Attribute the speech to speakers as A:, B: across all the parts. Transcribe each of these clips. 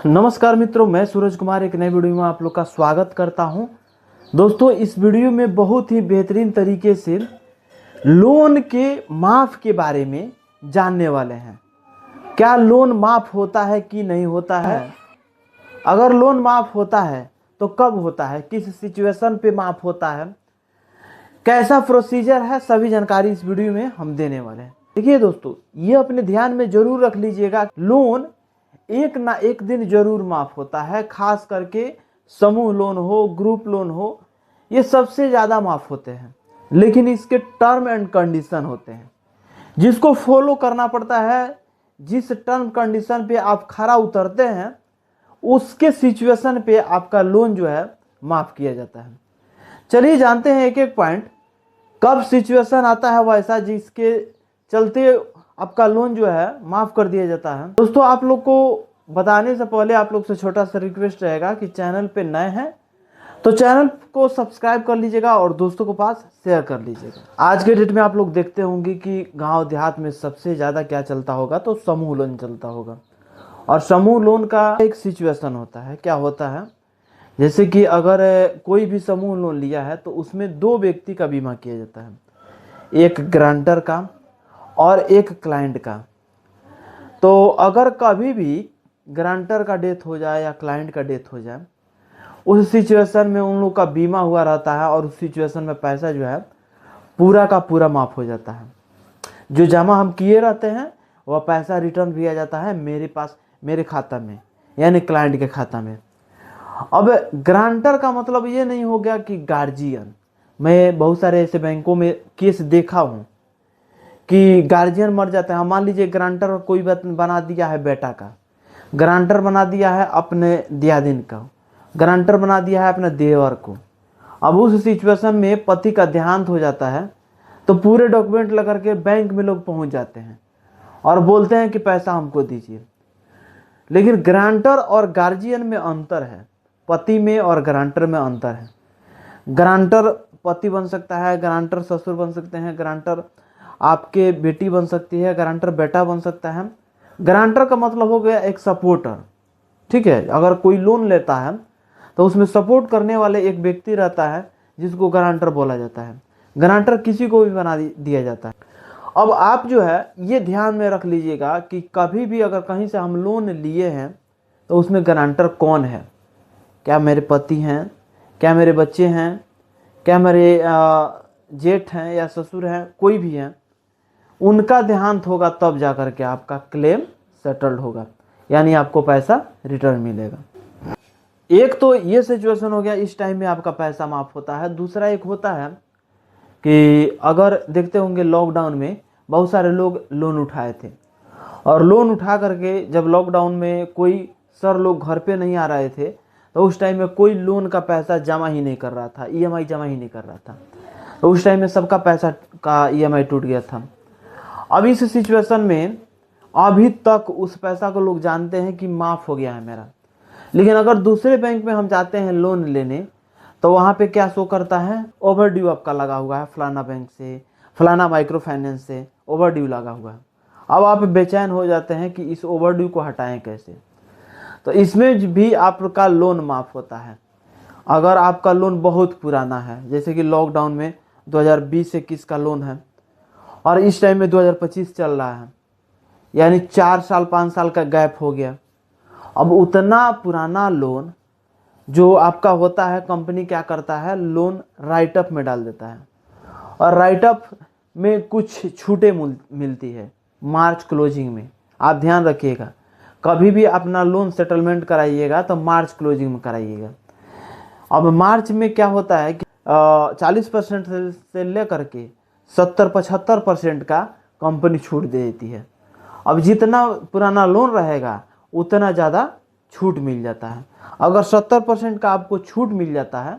A: नमस्कार मित्रों, मैं सूरज कुमार एक नए वीडियो में आप लोग का स्वागत करता हूं। दोस्तों, इस वीडियो में बहुत ही बेहतरीन तरीके से लोन के माफ़ के बारे में जानने वाले हैं। क्या लोन माफ़ होता है कि नहीं होता है? अगर लोन माफ़ होता है तो कब होता है, किस सिचुएशन पे माफ़ होता है, कैसा प्रोसीजर है, सभी जानकारी इस वीडियो में हम देने वाले हैं। देखिए दोस्तों, ये अपने ध्यान में जरूर रख लीजिएगा, लोन एक ना एक दिन जरूर माफ होता है। खास करके समूह लोन हो, ग्रुप लोन हो, ये सबसे ज़्यादा माफ होते हैं। लेकिन इसके टर्म एंड कंडीशन होते हैं जिसको फॉलो करना पड़ता है। जिस टर्म कंडीशन पे आप खरा उतरते हैं उसके सिचुएशन पे आपका लोन जो है माफ़ किया जाता है। चलिए जानते हैं एक एक पॉइंट, कब सिचुएशन आता है वैसा जिसके चलते आपका लोन जो है माफ़ कर दिया जाता है। दोस्तों, आप लोग को बताने से पहले आप लोग से छोटा सा रिक्वेस्ट रहेगा कि चैनल पे नए हैं तो चैनल को सब्सक्राइब कर लीजिएगा और दोस्तों को पास शेयर कर लीजिएगा। आज के डेट में आप लोग देखते होंगे कि गांव देहात में सबसे ज़्यादा क्या चलता होगा, तो समूह लोन चलता होगा। और समूह लोन का एक सिचुएशन होता है, क्या होता है, जैसे कि अगर कोई भी समूह लोन लिया है तो उसमें दो व्यक्ति का बीमा किया जाता है, एक ग्रांटर का और एक क्लाइंट का। तो अगर कभी भी ग्रांटर का डेथ हो जाए या क्लाइंट का डेथ हो जाए, उस सिचुएशन में उन लोग का बीमा हुआ रहता है और उस सिचुएशन में पैसा जो है पूरा का पूरा माफ़ हो जाता है। जो जमा हम किए रहते हैं वह पैसा रिटर्न भी आ जाता है मेरे पास, मेरे खाता में, यानी क्लाइंट के खाता में। अब ग्रांटर का मतलब ये नहीं हो गया कि गार्जियन। मैं बहुत सारे ऐसे बैंकों में केस देखा हूँ कि गार्जियन मर जाते हैं। मान लीजिए ग्रांटर कोई बात बना दिया है बेटा का, ग्रांटर बना दिया है अपने दियादिन का, ग्रांटर बना दिया है अपने देवर को। अब उस सिचुएशन में पति का देहांत हो जाता है तो पूरे डॉक्यूमेंट लेकर के बैंक में लोग पहुंच जाते हैं और बोलते हैं कि पैसा हमको दीजिए। लेकिन ग्रांटर और गार्जियन में अंतर है, पति में और ग्रांटर में अंतर है। ग्रांटर पति बन सकता है, ग्रांटर ससुर बन सकते हैं, ग्रांटर आपके बेटी बन सकती है, ग्रांटर बेटा बन सकता है। ग्रांटर का मतलब हो गया एक सपोर्टर, ठीक है। अगर कोई लोन लेता है तो उसमें सपोर्ट करने वाले एक व्यक्ति रहता है जिसको ग्रांटर बोला जाता है। ग्रांटर किसी को भी बना दिया जाता है। अब आप जो है ये ध्यान में रख लीजिएगा कि कभी भी अगर कहीं से हम लोन लिए हैं तो उसमें ग्रांटर कौन है। क्या मेरे पति हैं, क्या मेरे बच्चे हैं, क्या मेरे जेठ हैं या ससुर हैं, कोई भी हैं, उनका देहांत होगा तब जाकर के आपका क्लेम सेटल्ड होगा, यानी आपको पैसा रिटर्न मिलेगा। एक तो ये सिचुएशन हो गया, इस टाइम में आपका पैसा माफ होता है। दूसरा एक होता है कि अगर देखते होंगे लॉकडाउन में बहुत सारे लोग लोन उठाए थे और लोन उठा करके जब लॉकडाउन में कोई सर लोग घर पे नहीं आ रहे थे तो उस टाइम में कोई लोन का पैसा जमा ही नहीं कर रहा था, ईएमआई जमा ही नहीं कर रहा था। तो उस टाइम में सबका पैसा का ईएमआई टूट गया था। अब इस सिचुएशन में अभी तक उस पैसा को लोग जानते हैं कि माफ़ हो गया है मेरा। लेकिन अगर दूसरे बैंक में हम जाते हैं लोन लेने तो वहाँ पे क्या शो करता है, ओवर ड्यू आपका लगा हुआ है, फलाना बैंक से, फलाना माइक्रो फाइनेंस से ओवर ड्यू लगा हुआ है। अब आप बेचैन हो जाते हैं कि इस ओवर ड्यू को हटाएं कैसे। तो इसमें भी आपका लोन माफ़ होता है। अगर आपका लोन बहुत पुराना है, जैसे कि लॉकडाउन में 2020-21 का लोन है और इस टाइम में 2025 चल रहा है, यानी 4 साल 5 साल का गैप हो गया। अब उतना पुराना लोन जो आपका होता है, कंपनी क्या करता है, लोन राइट अप में डाल देता है और राइट अप में कुछ छूटें मिलती है मार्च क्लोजिंग में। आप ध्यान रखिएगा, कभी भी अपना लोन सेटलमेंट कराइएगा तो मार्च क्लोजिंग में कराइएगा। अब मार्च में क्या होता है कि 40% से लेकर के 70-75% का कंपनी छूट दे देती है। अब जितना पुराना लोन रहेगा उतना ज़्यादा छूट मिल जाता है। अगर 70% का आपको छूट मिल जाता है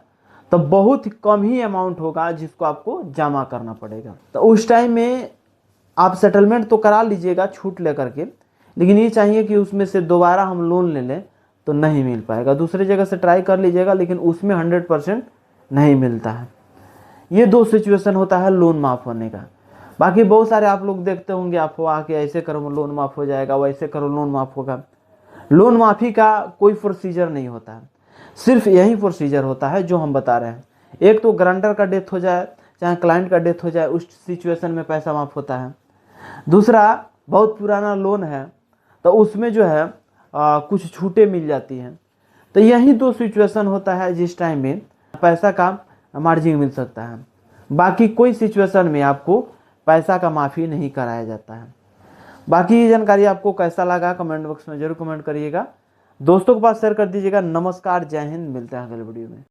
A: तो बहुत कम ही अमाउंट होगा जिसको आपको जमा करना पड़ेगा। तो उस टाइम में आप सेटलमेंट तो करा लीजिएगा छूट लेकर के, लेकिन ये चाहिए कि उसमें से दोबारा हम लोन ले लें तो नहीं मिल पाएगा। दूसरी जगह से ट्राई कर लीजिएगा लेकिन उसमें 100% नहीं मिलता है। ये दो सिचुएशन होता है लोन माफ़ होने का। बाकी बहुत सारे आप लोग देखते होंगे, अफवाह कि ऐसे करो लोन माफ़ हो जाएगा, वैसे करो लोन माफ़ होगा। लोन माफ़ी का कोई प्रोसीजर नहीं होता है, सिर्फ यही प्रोसीजर होता है जो हम बता रहे हैं। एक तो गारंटर का डेथ हो जाए, चाहे क्लाइंट का डेथ हो जाए, उस सिचुएशन में पैसा माफ़ होता है। दूसरा, बहुत पुराना लोन है तो उसमें जो है कुछ छूटें मिल जाती हैं। तो यही दो सिचुएशन होता है जिस टाइम में पैसा का मार्जिन मिल सकता है। बाकी कोई सिचुएशन में आपको पैसा का माफ़ी नहीं कराया जाता है। बाकी ये जानकारी आपको कैसा लगा कमेंट बॉक्स में जरूर कमेंट करिएगा, दोस्तों के पास शेयर कर दीजिएगा। नमस्कार, जय हिंद, मिलते हैं अगले वीडियो में।